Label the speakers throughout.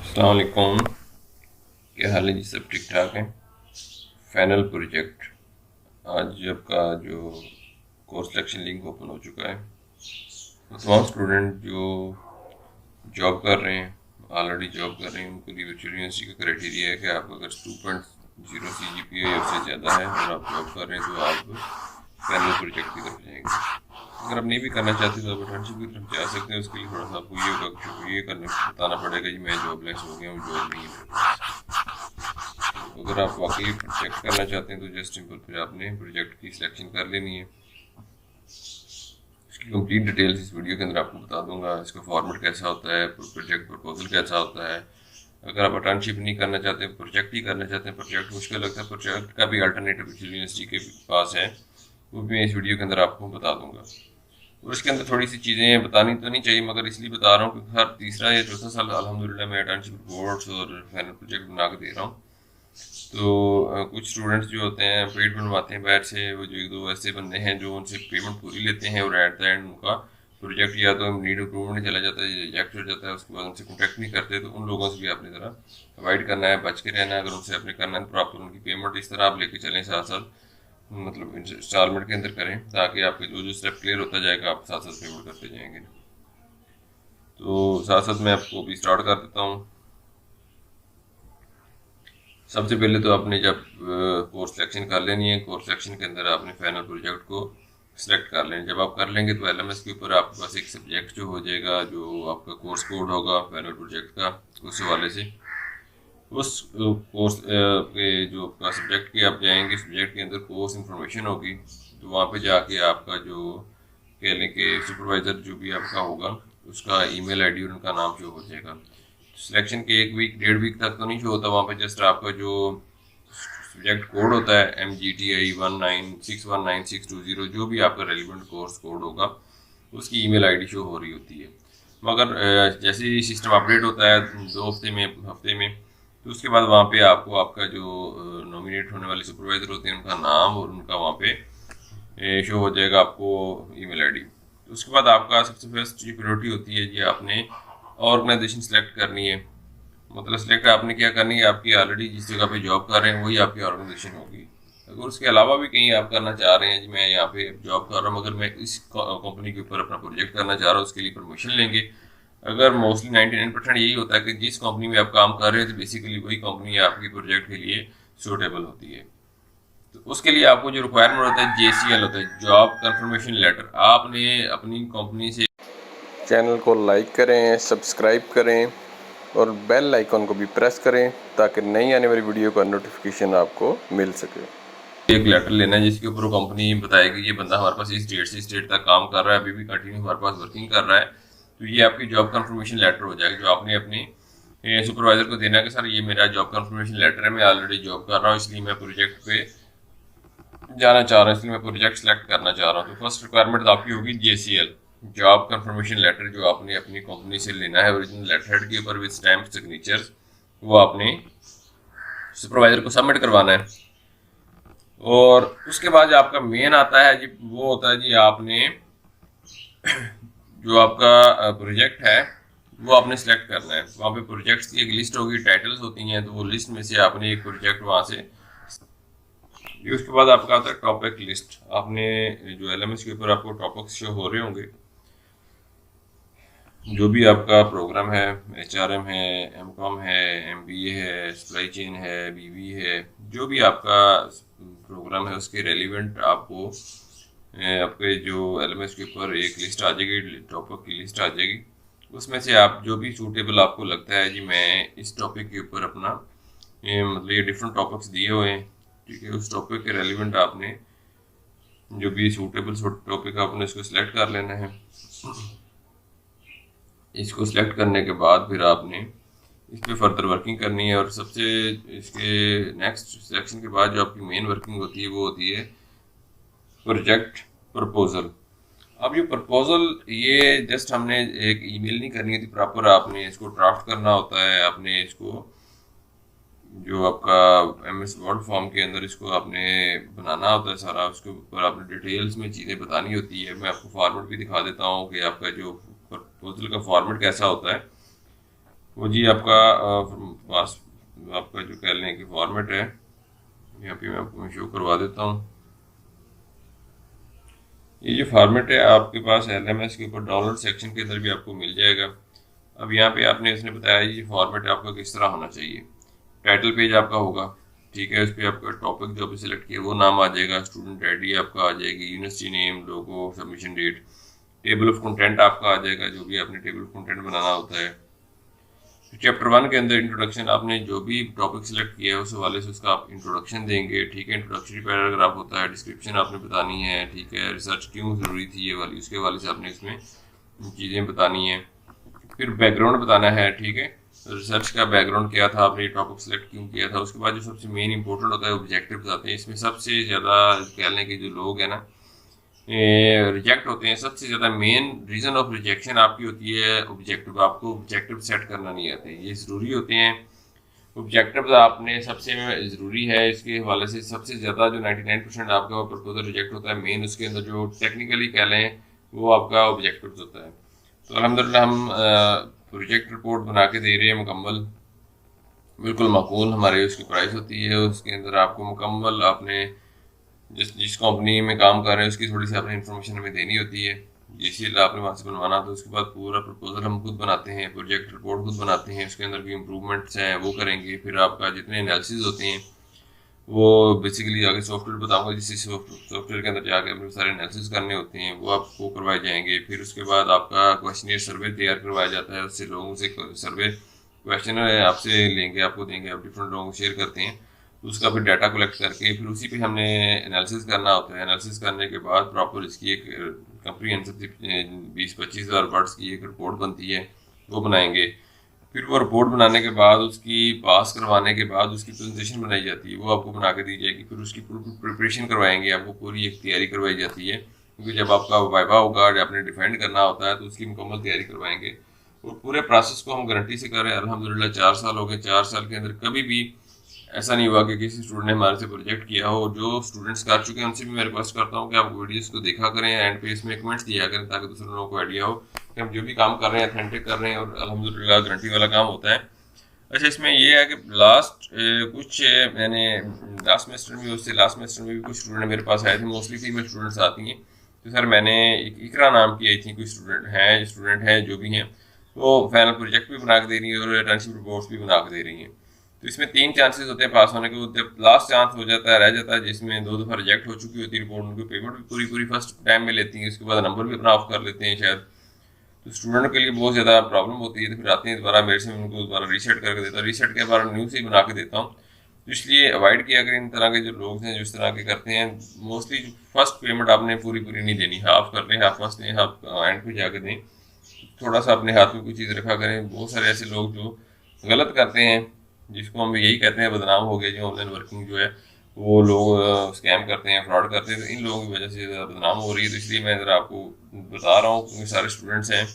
Speaker 1: अस्सलाम वालेकुम। क्या हाल है जी? सब ठीक ठाक हैं। फाइनल प्रोजेक्ट आज आपका जो कोर्स सिलेक्शन लिंक ओपन हो चुका है। तो तमाम स्टूडेंट जो जॉब कर रहे हैं, ऑलरेडी जॉब कर रहे हैं, उनके लिए वर्चुअल यूनिवर्सिटी का क्राइटेरिया है कि आप अगर 2.0 CGPA या उससे ज़्यादा है और आप जॉब कर रहे हैं तो आप फाइनल प्रोजेक्ट की तरफ जाएंगे। अगर आप नहीं भी करना चाहते तो आप इंटर्नशिप की तरफ जा सकते हैं। उसके लिए थोड़ा सा आपको ये होगा कि ये करने बताना पड़ेगा जी मैं जॉबलेस हो गया हूँ, जॉब नहीं है मेरे पास। तो अगर आप वाकई प्रोजेक्ट करना चाहते हैं तो जस्ट सिंपल फिर आपने प्रोजेक्ट की सिलेक्शन कर लेनी है। इसकी कंप्लीट डिटेल्स इस वीडियो के अंदर आपको बता दूंगा। इसका फॉर्मेट कैसा होता है, प्रोजेक्ट प्रपोजल कैसा होता है। अगर आप इंटर्नशिप नहीं करना चाहते, प्रोजेक्ट ही करना चाहते हैं, प्रोजेक्ट मुश्किल लगता है, प्रोजेक्ट का भी अल्टरनेटिव यूनिवर्सिटी के पास है, वो भी मैं इस वीडियो के अंदर आपको बता दूंगा। और इसके अंदर थोड़ी सी चीज़ें बतानी तो नहीं चाहिए, मगर इसलिए बता रहा हूँ क्योंकि हर तीसरा या चौथा साल अल्हम्दुलिल्लाह मैं इंटर्नशिप रिपोर्ट्स और फाइनल प्रोजेक्ट बना के दे रहा हूँ। तो कुछ स्टूडेंट्स जो होते हैं पेड बनवाते हैं बाहर से, वो जो एक दो ऐसे बंदे हैं जो उनसे पेमेंट पूरी लेते हैं और एट द एंड उनका प्रोजेक्ट या तो नीड अप्रूवल चला जाता है, रिजेक्ट हो जाता है, उसके बाद उनसे कॉन्टैक्ट नहीं करते। तो उन लोगों से भी आपने ज़रा अवॉइड करना है, बच के रहना है। अगर उनसे आपने करना है प्रॉपर उनकी पेमेंट इस तरह आप लेके चलें साथ साथ, मतलब इंस्टॉलमेंट के अंदर करें, ताकि आपके जो जो स्टेप क्लियर होता जाएगा आप साथ साथ पेमेंट करते जाएंगे। तो साथ साथ मैं आपको भी स्टार्ट कर देता हूँ। सबसे पहले तो आपने जब कोर्स सिलेक्शन कर लेनी है, कोर्स सिलेक्शन के अंदर आपने फाइनल प्रोजेक्ट को सिलेक्ट कर लें। जब आप कर लेंगे तो LMS के ऊपर आपके पास एक सब्जेक्ट जो हो जाएगा, जो आपका कोर्स कोड होगा फाइनल प्रोजेक्ट का, उस हवाले से उस कोर्स के जो आपका सब्जेक्ट के आप जाएंगे, सब्जेक्ट के अंदर कोर्स इंफॉर्मेशन होगी। तो वहाँ पे जाके आपका जो कह लें कि सुपरवाइज़र जो भी आपका होगा उसका ईमेल आईडी और उनका नाम शो हो जाएगा। सिलेक्शन के एक वीक डेढ़ वीक तक तो नहीं शो होता, वहाँ पे जस्ट आपका जो सब्जेक्ट कोड होता है MGTI 19619620, जो भी आपका रेलिवेंट कोर्स कोड होगा उसकी ईमेल आईडी शो हो रही होती है। मगर जैसे ही सिस्टम अपडेट होता है 2 हफ्ते में तो उसके बाद वहाँ पे आपको आपका जो नॉमिनेट होने वाले सुपरवाइज़र होते हैं उनका नाम और उनका वहाँ पे शो हो जाएगा आपको ईमेल आईडी। तो उसके बाद आपका सबसे फर्स्ट जो प्रायोरिटी होती है जी, आपने ऑर्गेनाइजेशन सेलेक्ट करनी है। मतलब सिलेक्ट आपने क्या करनी है, आपकी ऑलरेडी जिस जगह पे जॉब कर रहे हैं वही आपकी ऑर्गेनाइजेशन होगी। अगर उसके अलावा भी कहीं आप करना चाह रहे हैं जी मैं यहाँ पे जॉब कर रहा हूँ मगर मैं इस कंपनी के ऊपर अपना प्रोजेक्ट करना चाह रहा हूँ, उसके लिए परमिशन लेंगे। अगर मोस्टली 99% यही होता है कि जिस कंपनी में आप काम कर रहे हैं तो बेसिकली वही कंपनी आपके प्रोजेक्ट के लिए सूटेबल होती है। तो उसके लिए आपको जो रिक्वायरमेंट होता है JCL होता है, जॉब कंफर्मेशन लेटर। आपने अपनी कंपनी से
Speaker 2: चैनल को लाइक करें, सब्सक्राइब करें और बेल आइकन को भी प्रेस करें ताकि नई आने वाली वीडियो का नोटिफिकेशन आपको मिल सके।
Speaker 1: एक लेटर लेना है जिसके ऊपर कंपनी बताएगी ये बंदा हमारे पास इस डेट से इस डेट तक काम कर रहा है, अभी भी कंटिन्यू हमारे पास वर्किंग कर रहा है। तो ये आपकी जॉब कंफर्मेशन लेटर हो जाएगी, जो आपने अपनी सुपरवाइजर को देना है कि सर ये मेरा जॉब कंफर्मेशन लेटर है, मैं ऑलरेडी जॉब कर रहा हूँ, इसलिए मैं प्रोजेक्ट पे जाना चाह रहा हूँ, इसलिए मैं प्रोजेक्ट सेलेक्ट करना चाह रहा हूँ। तो फर्स्ट रिक्वायरमेंट आपकी होगी JCL, जॉब कंफर्मेशन लेटर, जो आपने अपनी कंपनी से लेना है ओरिजिनल लेटर हेड के ऊपर विद स्टैम्प सिग्नेचर, वो आपने सुपरवाइजर को सबमिट करवाना है। और उसके बाद जो आपका मेन आता है जी, वो होता है जी आपने जो आपका प्रोजेक्ट है वो आपने सेलेक्ट करना है। वहाँ पे प्रोजेक्ट्स की एक लिस्ट होगी, टाइटल्स होती हैं, तो वो लिस्ट में से आपने एक प्रोजेक्ट वहाँ से। उसके बाद आपका आता है टॉपिक लिस्ट। आपने जो LMS के ऊपर आपको टॉपिक्स शो हो रहे होंगे, जो भी आपका प्रोग्राम है, HRM है, MCOM है, MBA है, सप्लाई चेन है, BB है, जो भी आपका प्रोग्राम है उसके रेलिवेंट आपको आपके जो LMS के ऊपर एक लिस्ट आ जाएगी, टॉपिक की लिस्ट आ जाएगी। उसमें से आप जो भी सूटेबल आपको लगता है जी मैं इस टॉपिक के ऊपर अपना मतलब ये डिफरेंट टॉपिक्स दिए हुए हैं, ठीक है, उस टॉपिक के रेलिवेंट आपने जो भी सूटेबल टॉपिक आपने इसको सिलेक्ट कर लेना है। इसको सिलेक्ट करने के बाद फिर आपने इस पर फर्दर वर्किंग करनी है। और सबसे इसके नेक्स्ट सिलेक्शन के बाद जो आपकी मेन वर्किंग होती है वो होती है प्रोजेक्ट प्रपोजल। अब ये प्रपोजल ये जस्ट हमने एक ईमेल नहीं करनी होती, प्रॉपर आपने इसको ड्राफ्ट करना होता है। आपने इसको जो आपका MS वर्ड फॉर्म के अंदर इसको आपने बनाना होता है सारा, उसके ऊपर आपने डिटेल्स में चीज़ें बतानी होती है। मैं आपको फॉर्मेट भी दिखा देता हूँ कि आपका जो प्रपोजल का फॉर्मेट कैसा होता है। वो जी आपका पास आपका जो कह लें कि फॉर्मेट है, यहाँ पे मैं आपको शो करवा देता हूँ। ये जो फॉर्मेट है आपके पास LMS के ऊपर डाउनलोड सेक्शन के अंदर भी आपको मिल जाएगा। अब यहाँ पे आपने इसने बताया ये फॉर्मेट आपका किस तरह होना चाहिए। टाइटल पेज आपका होगा, ठीक है, उस पर आपका टॉपिक जो भी सिलेक्ट किया वो नाम आ जाएगा, स्टूडेंट आईडी आपका आ जाएगी, university name, logo, submission date, table of content आपका आ जाएगा, जो भी आपने टेबल ऑफ कंटेंट बनाना होता है। चैप्टर 1 के अंदर इंट्रोडक्शन, आपने जो भी टॉपिक सिलेक्ट किया है उस हवाले से उसका आप इंट्रोडक्शन देंगे, ठीक है। इंट्रोडक्टरी पैराग्राफ होता है, डिस्क्रिप्शन आपने बतानी है, ठीक है, रिसर्च क्यों ज़रूरी थी ये वाली, उसके हवाले से आपने इसमें चीज़ें बतानी है। फिर बैकग्राउंड बताना है, ठीक है, रिसर्च का बैकग्राउंड क्या था, आपने टॉपिक सिलेक्ट क्यों किया था। उसके बाद जो सबसे मेन इंपॉर्टेंट होता है ऑब्जेक्टिव्स आते हैं। इसमें सबसे ज़्यादा कह लें कि जो लोग हैं ना रिजेक्ट होते हैं, सबसे ज़्यादा मेन रीज़न ऑफ रिजेक्शन आपकी होती है ऑब्जेक्टिव। आपको ऑब्जेक्टिव सेट करना नहीं आते, ये ज़रूरी होते हैं। ऑब्जेक्टिव आपने सबसे ज़रूरी है, इसके हवाले से सबसे ज़्यादा जो 99% आपका प्रपोजल रिजेक्ट होता है, मेन उसके अंदर जो टेक्निकली कह लें वो आपका ऑब्जेक्टिव होता है। तो अल्हम्दुलिल्लाह हम प्रोजेक्ट रिपोर्ट बना के दे रहे हैं मुकम्मल, बिल्कुल माकूल हमारी उसकी प्राइस होती है। उसके अंदर आपको मुकम्मल आपने जिस कंपनी में काम कर रहे हैं उसकी थोड़ी सी आपने इन्फॉर्मेशन हमें देनी होती है। JCL आपने वहाँ से बनवाना, तो उसके बाद पूरा प्रपोजल हम खुद बनाते हैं, प्रोजेक्ट रिपोर्ट खुद बनाते हैं, उसके अंदर भी इम्प्रूवमेंट्स हैं वो करेंगे। फिर आपका जितने एनालिसिस होते हैं वो बेसिकली आगे सॉफ्टवेयर बताऊंगा, जिस सॉफ्टवेयर के अंदर जाकर अपने सारे एनालिसिस करने होते हैं वो आपको करवाए जाएंगे। फिर उसके बाद आपका क्वेश्चनियर सर्वे तैयार करवाया जाता है, उससे लोगों से सर्वे क्वेश्चन आपसे लेंगे, आपको देंगे, आप डिफरेंट लोगों को शेयर करते हैं। उसका फिर डाटा कलेक्ट करके फिर उसी पे हमने एनालिसिस करना होता है। एनालिसिस करने के बाद प्रॉपर इसकी एक कंप्रीहेंसिव 20-25 हज़ार वर्ड्स की एक रिपोर्ट बनती है, वो बनाएंगे। फिर वो रिपोर्ट बनाने के बाद उसकी पास करवाने के बाद उसकी प्रेजेंटेशन बनाई जाती है, वो आपको बना के दी जाएगी। फिर उसकी प्रिपरेशन करवाएंगे, आपको पूरी एक तैयारी करवाई जाती है, क्योंकि जब आपका वाइवा होगा, जब आपने डिफेंड करना होता है तो उसकी मुकम्मल तैयारी करवाएंगे। और पूरे प्रोसेस को हम गारंटी से कर रहे हैं, अल्हम्दुलिल्लाह 4 साल हो गए। 4 साल के अंदर कभी भी ऐसा नहीं हुआ कि किसी स्टूडेंट ने हमारे से प्रोजेक्ट किया हो। जो स्टूडेंट्स कर चुके हैं उनसे भी मैं रिक्वेस्ट करता हूँ कि आप वीडियोस को देखा करें, एंड पे इसमें कमेंट्स दिया करें, ताकि दूसरे लोगों को आइडिया हो कि हम जो भी काम कर रहे हैं अथेंटिक कर रहे हैं और अल्हम्दुलिल्लाह गारंटी वाला काम होता है। अच्छा, इसमें ये है कि कुछ मैंने लास्ट सेमेस्टर में, उससे लास्ट सेमेस्टर में भी कुछ स्टूडेंट मेरे पास आए थे, मोस्टली फीमेल स्टूडेंट्स आती हैं। तो सर मैंने इकरा नाम की आई थी, कुछ स्टूडेंट हैं जो भी हैं, वो फाइनल प्रोजेक्ट भी बना के दे रही है और इंटर्नशिप रिपोर्ट्स भी बना के दे रही हैं। तो इसमें 3 चांसेस होते हैं पास होने के। जब लास्ट चांस हो जाता है, रह जाता है, जिसमें 2 दफ़ा रिजेक्ट हो चुकी होती है रिपोर्ट, उनकी पेमेंट भी पूरी फर्स्ट टाइम में लेती हैं, उसके बाद नंबर भी अपना ऑफ कर लेते हैं शायद। तो स्टूडेंट के लिए बहुत ज़्यादा प्रॉब्लम होती है। तो फिर आते हैं दोबारा मेरे से, उनको दोबारा रीसेट करके देता हूँ, रीसेट के बाद न्यू से ही बना के देता हूँ। तो इसलिए अवॉइड किया करें इन तरह के जो लोग हैं जो इस तरह के करते हैं। मोस्टली फर्स्ट पेमेंट आपने पूरी नहीं देनी, हाफ कर लें, हाफ फर्स्ट दें, हाफ एंड पे जाकर दें। थोड़ा सा अपने हाथ में कोई चीज़ रखा करें। बहुत सारे ऐसे लोग जो गलत करते हैं, जिसको हम यही कहते हैं बदनाम हो गए, जो ऑनलाइन वर्किंग जो है वो लोग स्कैम करते हैं, फ्रॉड करते हैं, तो इन लोगों की वजह से ज़्यादा बदनाम हो रही है। तो इसलिए मैं ज़रा आपको बता रहा हूँ, क्योंकि सारे स्टूडेंट्स हैं,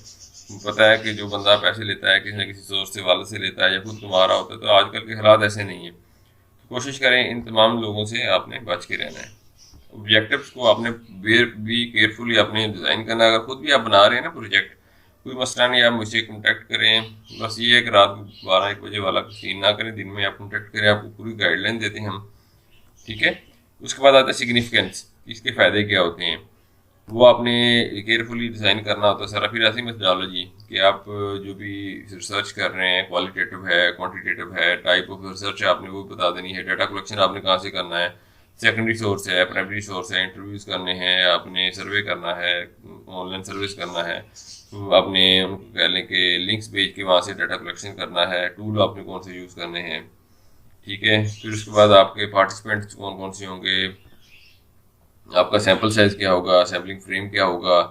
Speaker 1: पता है कि जो बंदा पैसे लेता है किसी न किसी सोर्स से, वाले से लेता है या खुद कमा रहा होता है। तो आजकल के हालात ऐसे नहीं है, तो कोशिश करें इन तमाम लोगों से आपने बच के रहना है। ऑब्जेक्टिव्स को आपने भी केयरफुली आपने डिज़ाइन करना है। अगर खुद भी आप बना रहे हैं ना प्रोजेक्ट, कोई मसला नहीं, आप मुझसे कॉन्टैक्ट करें। बस ये है कि रात 12-1 बजे वाला सीन ना करें, दिन में आप कॉन्टैक्ट करें, आपको पूरी गाइडलाइन देते हैं हम, ठीक है। उसके बाद आता है सिग्निफिकेंस, इसके फ़ायदे क्या होते हैं, वो आपने केयरफुली डिज़ाइन करना होता है सारा। फिर ऐसी मेथोडोलॉजी कि आप जो भी रिसर्च कर रहे हैं, क्वालिटेटिव है, क्वांटिटेटिव है, टाइप ऑफ रिसर्च है, आपने वो बता देनी है। डाटा कलेक्शन आपने कहाँ से करना है, सेकेंडरी सोर्स है, प्राइमरी सोर्स है, इंटरव्यूज़ करने हैं, आपने सर्वे करना है, ऑनलाइन सर्विस करना है, तो आपने उनको कह लें कि लिंक्स भेज के वहाँ से डाटा कलेक्शन करना है, टूल आपने कौन से यूज़ करने हैं, ठीक है। फिर उसके बाद आपके पार्टिसिपेंट्स कौन कौन से होंगे, आपका सैम्पल साइज़ क्या होगा, सैम्पलिंग फ्रेम क्या होगा,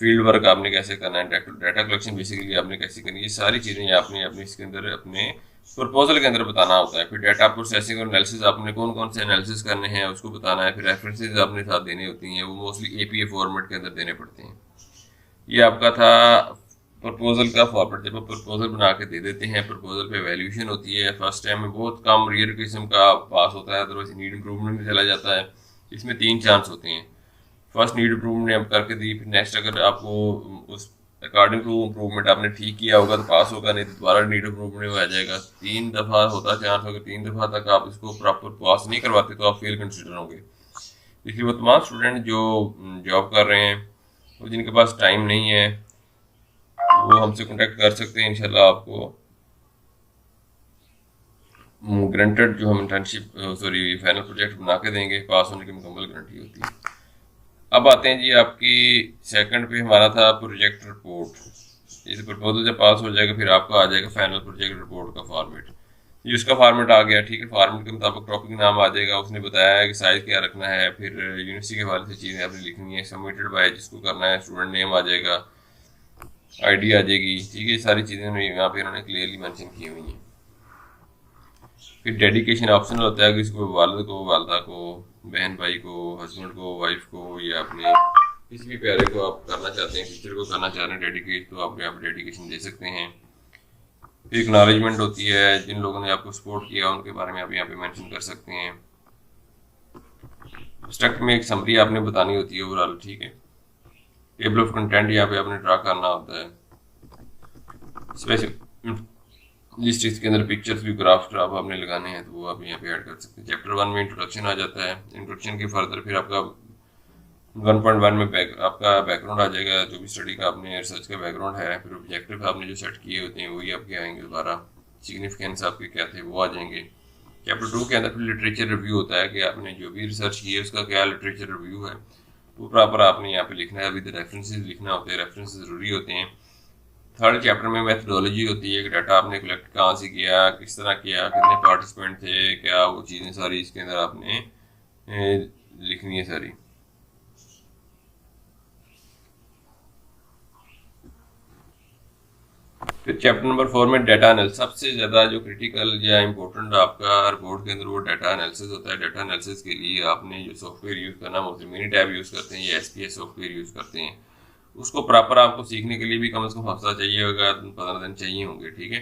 Speaker 1: फील्ड वर्क आपने कैसे करना है, डाटा कलेक्शन बेसिकली आपने कैसे करनी है, ये सारी चीज़ें आपने अपने इसके अंदर अपने प्रपोजल के अंदर बताना होता है। फिर डाटा प्रोसेसिंग और एनालिसिस, आपने कौन कौन से एनालिसिस करने हैं उसको बताना है। फिर रेफरेंसेस आपने साथ देनी होती हैं, वो मोस्टली APA फॉर्मेट के अंदर देने पड़ते हैं। ये आपका था प्रपोजल का फॉर्मेट। जब आप प्रपोजल बना के दे देते हैं, प्रपोजल पे वैल्यूएशन होती है। फर्स्ट टाइम में बहुत कम रेयर किस्म का पास होता है, अदरवाइज नीड इम्प्रूवमेंट में चला जाता है। इसमें 3 चांस होते हैं। फर्स्ट नीड इम्प्रूवमेंट आप करके दी, फिर नेक्स्ट अगर आपको उस अकॉर्डिंग टू इम्प्रूवमेंट आपने ठीक किया होगा तो पास होगा, नहीं तो दोबारा नीड इम्प्रूवमेंट में आ जाएगा। 3 दफ़ा होता चांस होगा, 3 दफ़ा तक आप इसको प्रॉपर पास नहीं करवाते तो आप फेल कंसिडर होंगे। इसलिए वो तमाम स्टूडेंट जो जॉब कर रहे हैं, वो जिनके पास टाइम नहीं है, वो हमसे कॉन्टेक्ट कर सकते हैं। इंशाल्लाह आपको ग्रांटेड जो हम इंटर्नशिप फाइनल प्रोजेक्ट बना के देंगे, पास होने की मुकम्मल गारंटी होती है। अब आते हैं जी आपकी सेकंड पे हमारा था प्रोजेक्ट रिपोर्ट। इस प्रपोजल जब पास हो जाएगा फिर आपका आ जाएगा फाइनल प्रोजेक्ट रिपोर्ट का फॉर्मेट। ये उसका फॉर्मेट आ गया, ठीक है। फॉर्मेट के मुताबिक टॉपिक नाम आ जाएगा, उसने बताया है कि साइज क्या रखना है, फिर यूनिवर्सिटी के हवाले से चीज़ें आपने लिखनी है, सबमिटेड बाय जिसको करना है, स्टूडेंट नेम आ जाएगा, आईडी आ जाएगी, ठीक है। सारी चीज़ें यहाँ पे इन्होंने क्लियरली मेंशन की हुई हैं। फिर डेडिकेशन ऑप्शनल होता है कि इसको वालिद को, वालदा को, बहन भाई को, हस्बैंड को, वाइफ को, या अपने किसी भी प्यारे को आप करना चाहते हैं, टीचर को करना चाह रहे हैं डेडिकेट, तो आप यहाँ पर डेडिकेशन दे सकते हैं। फिर एक्नॉलेजमेंट होती है, जिन लोगों ने आपको सपोर्ट किया उनके बारे में आप यहाँ पे मेंशन कर सकते हैं। स्ट्रक्ट में एक समरी आपने बतानी होती है ओवरऑल, ठीक है। टेबल ऑफ कंटेंट यहाँ पे आपने ड्रा करना होता है। स्पेशल लिस्ट इसके अंदर पिक्चर्स भी, ग्राफ्स आपने लगाने हैं तो वो आप यहाँ पे ऐड कर सकते हैं। चैप्टर 1 में इंट्रोडक्शन आ जाता है। इंट्रोडक्शन के फर्दर फिर आपका 1.1 में आपका बैकग्राउंड आ जाएगा, जो भी स्टडी का आपने रिसर्च का बैकग्राउंड है। फिर ऑब्जेक्टिव आपने जो सेट किए होते हैं वही आपके आएंगे दोबारा। सिग्निफिकेंस आपके क्या थे वो आ जाएंगे। चैप्टर 2 के अंदर फिर लिटरेचर रिव्यू होता है कि आपने जो भी रिसर्च की है उसका क्या लिटरेचर रिव्यू है, वो प्रॉपर आपने यहाँ पे लिखना है। विद रेफरेंसेस लिखना होते हैं, रेफरेंसेस ज़रूरी होते हैं। थर्ड चैप्टर में मेथडोलॉजी होती है कि डाटा आपने कलेक्ट कहाँ से किया, किस तरह किया, कितने पार्टिसिपेंट थे, क्या वो चीज़ें सारी इसके अंदर आपने लिखनी है सारी। फिर चैप्टर नंबर 4 में डाटा एनालिसिस, सबसे ज़्यादा जो क्रिटिकल या इम्पोर्टेंट आपका रिपोर्ट के अंदर वो डाटा एनालिसिस होता है। डाटा एनालिसिस के लिए आपने जो सॉफ्टवेयर यूज़ करना, मोस्टली मिनी टैब यूज़ करते हैं या SPSS सॉफ्टवेयर यूज़ करते हैं, उसको प्रॉपर आपको सीखने के लिए भी कम से कम हफ्ता चाहिए होगा, 15 दिन चाहिए होंगे, ठीक है।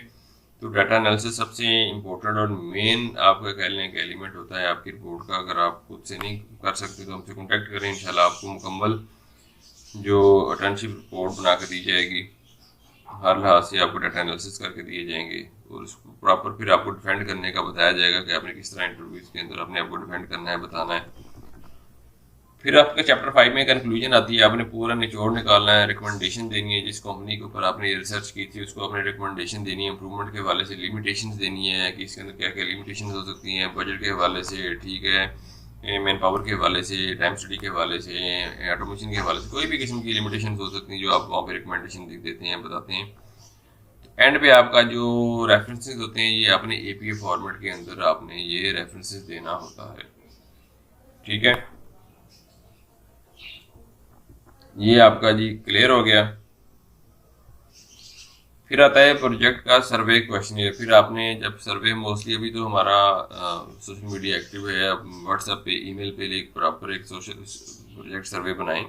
Speaker 1: तो डाटा एनालिसिस सबसे इम्पोर्टेंट और मेन आपका कह लें कि एलिमेंट होता है आपकी रिपोर्ट का। अगर आप खुद से नहीं कर सकते तो हमसे कॉन्टैक्ट करें, इंशाल्लाह आपको मुकम्मल जो इंटर्नशिप रिपोर्ट बना कर दी जाएगी, हर लिहाज से आपको डाटा एनालिसिस करके दिए जाएंगे और उसको प्रॉपर फिर आपको डिफेंड करने का बताया जाएगा कि आपने किस तरह इंटरव्यूज के अंदर अपने आपको डिफेंड करना है, बताना है। फिर आपका चैप्टर 5 में कंक्लूजन आती है, आपने पूरा निचोड़ निकालना है, रिकमेंडेशन देनी है। जिस कंपनी के ऊपर आपने रिसर्च की थी उसको अपने रिकमेंडेशन देनी है, इंप्रूवमेंट के हवाले से लिमिटेशंस देनी है कि इसके अंदर क्या क्या लिमिटेशन हो सकती हैं, बजट के हवाले से, ठीक है, मैन पावर के हवाले से, टाइम स्टडी के हवाले से, ऑटोमेशन के हवाले से, कोई भी किस्म की लिमिटेशन हो सकती हैं जो आप वहाँ पर रिकमेंडेशन देते हैं, बताते हैं। एंड पे आपका जो रेफरेंसेस होते हैं ये आपने APA फॉर्मेट के अंदर आपने ये रेफरेंसेस देना होता है, ठीक है। ये आपका जी क्लियर हो गया। फिर आता है प्रोजेक्ट का सर्वे क्वेश्चनियर। फिर आपने जब सर्वे, मोस्टली अभी तो हमारा सोशल मीडिया एक्टिव है, व्हाट्सएप पे, ईमेल पे एक प्रॉपर एक सोशल प्रोजेक्ट सर्वे बनाएं।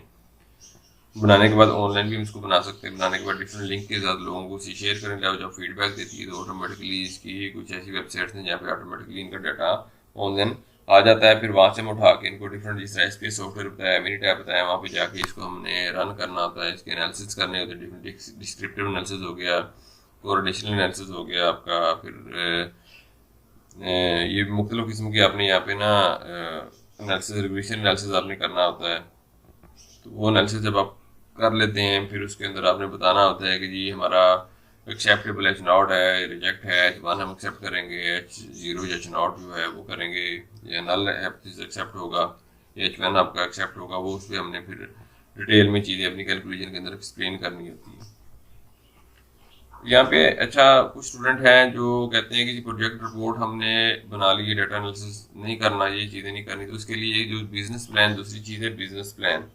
Speaker 1: बनाने के बाद ऑनलाइन भी इसको बना सकते हैं। बनाने के बाद डिफरेंट लिंक के साथ लोगों को शेयर करें, जब फीडबैक देती है तो ऑटोमेटिकली इसकी कुछ ऐसी वेबसाइट्स हैं जहाँ पे ऑटोमेटिकली इनका डाटा ऑनलाइन आ जाता है। फिर वहाँ से हम उठा के इनको डिफरेंट, जिस तरह SPSS सॉफ्टवेयर बताया, मिनी टैब बताया, वहाँ पे जाके इसको हमने रन करना होता है, इसके एनालिसिस करने होते हैं। डिफरेंट डिस्क्रिप्टिव एनालिसिस हो गया, कोरिलेशनल एनालिसिस हो गया आपका, फिर ये मुख्तलिफ किस्म के आपने यहाँ पे ना एनालिसिस, रिग्रेशन एनालिसिस आपने करना होता है। तो वो एनालिसिस जब आप कर लेते हैं फिर उसके अंदर आपने बताना होता है कि जी हमारा एक्सेप्टेबल H नॉट है, रिजेक्ट है, H1 हम एक्सेप्ट करेंगे, H0 या H नॉट जो है वो करेंगे, या नल एक्सेप्ट होगा, या H1 आपका एक्सेप्ट होगा। वो उस पर हमने फिर डिटेल में चीज़ें अपनी कैलकुलेशन के अंदर एक्सप्लेन करनी होती है। यहाँ पे अच्छा कुछ स्टूडेंट हैं जो कहते हैं कि प्रोजेक्ट रिपोर्ट हमने बना ली, डाटा एनालिसिस नहीं करना, ये चीज़ें नहीं करनी, तो उसके लिए जो बिजनेस प्लान, दूसरी चीज़ है बिजनेस प्लान।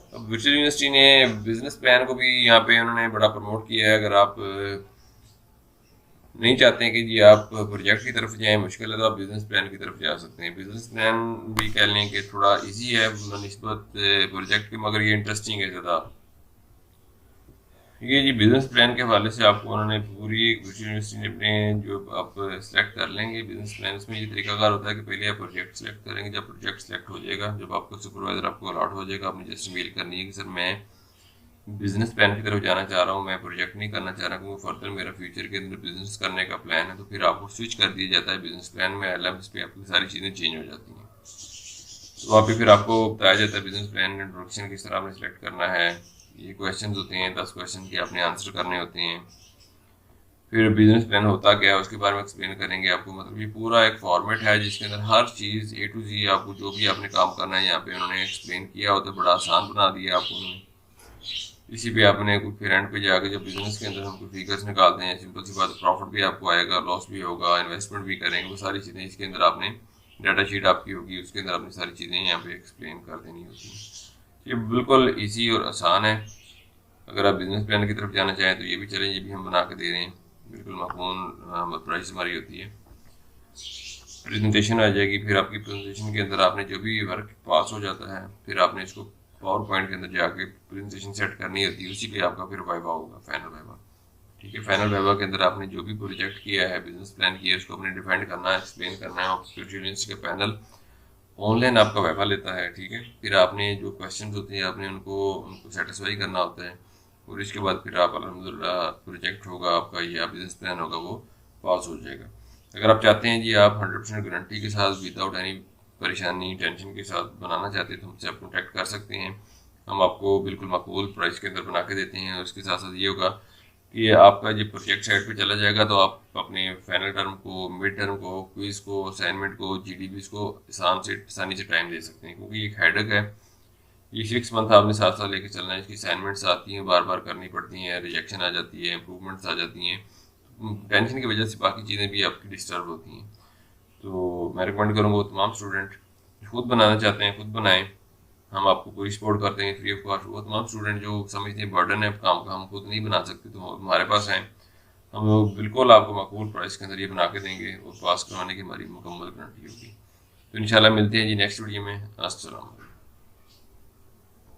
Speaker 1: अब वर्चुअल यूनिवर्सिटी ने बिजनेस प्लान को भी यहाँ पे उन्होंने बड़ा प्रमोट किया है। अगर आप नहीं चाहते हैं कि जी आप प्रोजेक्ट की तरफ जाएं, मुश्किल है, तो आप बिजनेस प्लान की तरफ जा सकते हैं। बिजनेस प्लान भी कह लें कि थोड़ा इजी है निस्बत प्रोजेक्ट के, मगर ये इंटरेस्टिंग है ज़्यादा। ये जी बिजनेस प्लान के हवाले से आपको उन्होंने पूरी वर्चुअल यूनिवर्सिटी ने अपने जो आप सेलेक्ट कर लेंगे बिजनेस प्लान, उसमें ये तरीकाकार होता है कि पहले आप प्रोजेक्ट सेलेक्ट करेंगे। जब प्रोजेक्ट सेलेक्ट हो जाएगा, जब आपको सुपरवाइजर आपको अलॉट हो जाएगा, आपने जस्ट मेल करनी है कि सर मैं बिजनेस प्लान की तरफ जाना चाह रहा हूँ, मैं प्रोजेक्ट नहीं करना चाह रहा क्योंकि फर्दर मेरा फ्यूचर के अंदर बिजनेस करने का प्लान है, तो फिर आपको स्विच कर दिया जाता है बिजनेस प्लान में, एलएमएस पे आपकी सारी चीज़ें चेंज हो जाती हैं। तो वहाँ पे फिर आपको बताया जाता है बिजनेस प्लान इंट्रोडक्शन किस तरह आपने सेलेक्ट करना है, ये क्वेश्चन होते हैं 10 क्वेश्चन के आपने आंसर करने होते हैं। फिर बिजनेस प्लान होता क्या है उसके बारे में एक्सप्लेन करेंगे आपको, मतलब ये पूरा एक फॉर्मेट है जिसके अंदर हर चीज़ A to Z आपको जो भी आपने काम करना है यहाँ पे उन्होंने एक्सप्लेन किया होता है, बड़ा आसान बना दिया आपको उन्होंने। इसी पे आपने कुछ फिर एंड पे जाके जब बिजनेस के अंदर हम कुछ फिगर्स निकालते हैं, सिंपल सी बात, प्रॉफिट भी आपको आएगा, लॉस भी होगा, इन्वेस्टमेंट भी करेंगे, वो सारी चीज़ें इसके अंदर आपने, डाटा शीट आपकी होगी उसके अंदर आपने सारी चीज़ें यहाँ पे एक्सप्लेन कर देनी होती हैं। ये बिल्कुल ईजी और आसान है। अगर आप बिजनेस प्लान की तरफ जाना चाहें तो ये भी चलें, ये भी हम बना के दे रहे हैं, बिल्कुल माकूल प्राइस हमारी होती है। प्रेजेंटेशन आ जाएगी, फिर आपकी प्रेजेंटेशन के अंदर आपने जो भी वर्क पास हो जाता है फिर आपने इसको पावर पॉइंट के अंदर जाके प्रेजेंटेशन सेट करनी होती है, उसी पे आपका फिर वाइवा होगा, फाइनल वाइवा। ठीक है, फाइनल वाइवा के अंदर आपने जो भी प्रोजेक्ट किया है, बिजनेस प्लान किया है, उसको आपने डिफाइंड करना है, एक्सप्लेन करना है, और यूनिवर्सिटी का पैनल ऑनलाइन आपका वाइवा लेता है। ठीक है, फिर आपने जो क्वेश्चन होते हैं आपने उनको सेटिस्फाई करना होता है, और इसके बाद फिर आप अल्हम्दुलिल्लाह प्रोजेक्ट होगा आपका या बिजनेस प्लान होगा वो पास हो जाएगा। अगर आप चाहते हैं जी आप 100% गारंटी के साथ विदाउट एनी परेशानी टेंशन के साथ बनाना चाहते हैं तो हमसे आप कॉन्टैक्ट कर सकते हैं, हम आपको बिल्कुल माकूल प्राइस के अंदर बना के देते हैं। और उसके साथ साथ ये होगा कि आपका जब प्रोजेक्ट साइड पे चला जाएगा तो आप अपने फाइनल टर्म को, मिड टर्म को, क्विज को, असाइनमेंट को, जीडीबीज को आसानी से टाइम दे सकते हैं, क्योंकि एक हेडेक है ये 6 मंथ आपने साथ साथ लेके चलना है। इसकी असाइनमेंट्स आती हैं, बार बार करनी पड़ती हैं, रिजेक्शन आ जाती है, इंप्रूवमेंट्स आ जाती हैं, टेंशन की वजह से बाकी चीज़ें भी आपकी डिस्टर्ब होती हैं। तो मैं रिकमेंड करूँगा वो तमाम स्टूडेंट खुद बनाना चाहते हैं खुद बनाएं, हम आपको पूरी सपोर्ट करते हैं फ्री ऑफ कॉस्ट। वो तमाम स्टूडेंट जो समझते हैं बर्डन है काम का, हम खुद नहीं बना सकते, तो हमारे पास आएँ, हम लोग बिल्कुल आपको माकूल प्राइस के अंदर ये बना के देंगे और पास करवाने की हमारी मुकम्मल गारंटी होगी। तो इंशाल्लाह मिलते हैं जी नेक्स्ट वीडियो में। अस्सलाम।